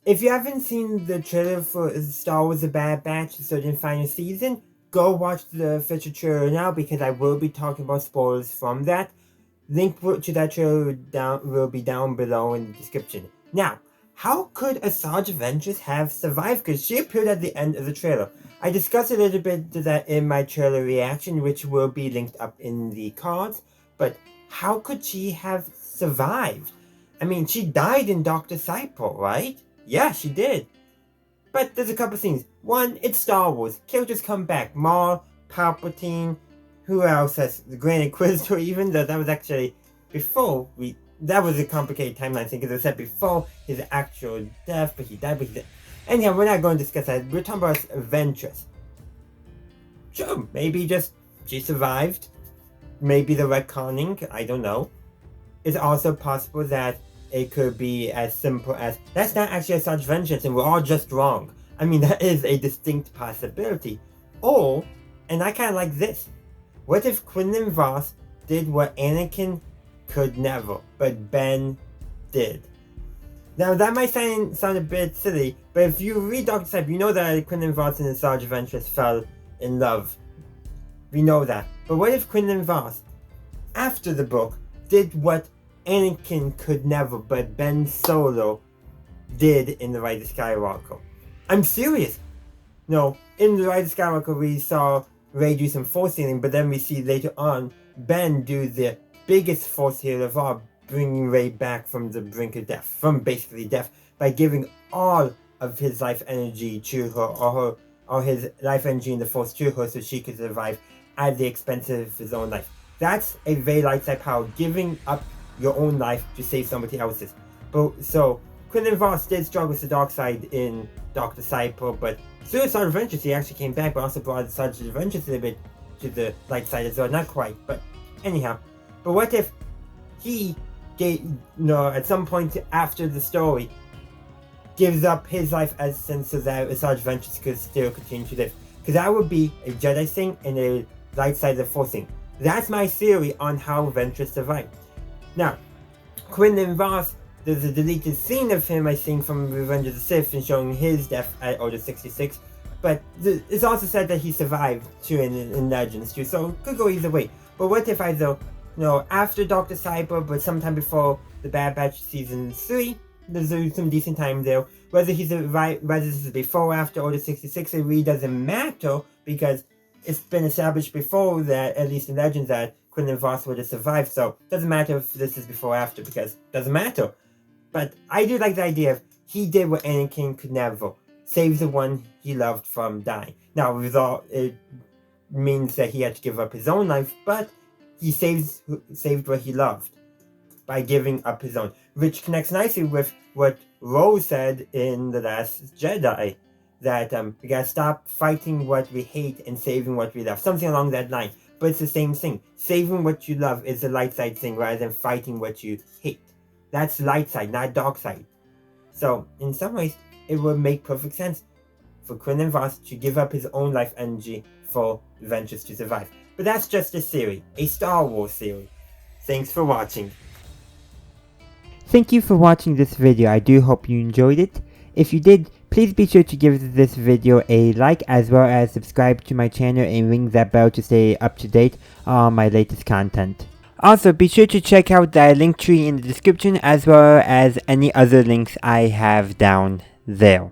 If you haven't seen the trailer for Star Wars The Bad Batch, the third and final season, go watch the official trailer now because I will be talking about spoilers from that. Link to that trailer will be down below in the description. Now, how could Asajj Ventress have survived? Because she appeared at the end of the trailer. I discussed a little bit of that in my trailer reaction, which will be linked up in the cards. But how could she have survived? I mean, she died in Dr. Saipo, right? Yeah, she did. But there's a couple things. One, it's Star Wars. Characters come back. Maul, Palpatine, who else has the Grand Inquisitor, even though that was actually before that was a complicated timeline thing, because it was said before his actual death, but he died, Anyhow, we're not going to discuss that. We're talking about Ventress. Sure, maybe just she survived. Maybe the retconning, I don't know. It's also possible that it could be as simple as, that's not actually Asajj Ventress and we're all just wrong. I mean, that is a distinct possibility. Or, and I kind of like this, what if Quinlan Vos did what Anakin could never, but Ben did? Now, that might sound a bit silly, but if you read Dr. Saipo, you know that Quinlan Vos and Asajj Ventress fell in love. We know that. But what if Quinlan Vos, after the book, did what Anakin could never, but Ben Solo did in The Rise of Skywalker? I'm serious. No, in The Rise of Skywalker we saw Rey do some force healing, but then we see later on Ben do the biggest force heal of all, bringing Rey back from the brink of death, from basically death, by giving all of his life energy to her, or his life energy in the force to her so she could survive at the expense of his own life. That's a very light side power, giving up your own life to save somebody else's. But so Quinlan Vos did struggle with the dark side in Dr. Saipo, but through Asajj Ventress he actually came back, but also brought Asajj Ventress a little bit to the light side as well. Not quite, but anyhow. But what if he at some point after the story gives up his life essence so that Asajj Ventress could still continue to live? Because that would be a Jedi thing and a light side of the Force thing. That's my theory on how Ventress survived. Now, Quinlan Vos, there's a deleted scene of him, I think, from Revenge of the Sith and showing his death at Order 66. But it's also said that he survived too in Legends too, so it could go either way. But what if either, after Dr. Saipo, but sometime before the Bad Batch Season 3, there's some decent time there. Whether whether this is before or after Order 66, it really doesn't matter, because it's been established before that, at least in Legends, that Quinlan Vos would have survived, so it doesn't matter if this is before or after, because it doesn't matter. But I do like the idea of he did what Anakin could never, save the one he loved from dying. Now, it means that he had to give up his own life, but he saved what he loved by giving up his own, which connects nicely with what Rose said in The Last Jedi, that we gotta stop fighting what we hate and saving what we love, something along that line. But it's the same thing. Saving what you love is the light side thing rather than fighting what you hate. That's light side, not dark side. So, in some ways, it would make perfect sense for Quinlan Vos to give up his own life energy for Ventress to survive. But that's just a theory, a Star Wars theory. Thanks for watching. Thank you for watching this video. I do hope you enjoyed it. If you did, please be sure to give this video a like, as well as subscribe to my channel and ring that bell to stay up to date on my latest content. Also, be sure to check out the link tree in the description, as well as any other links I have down there.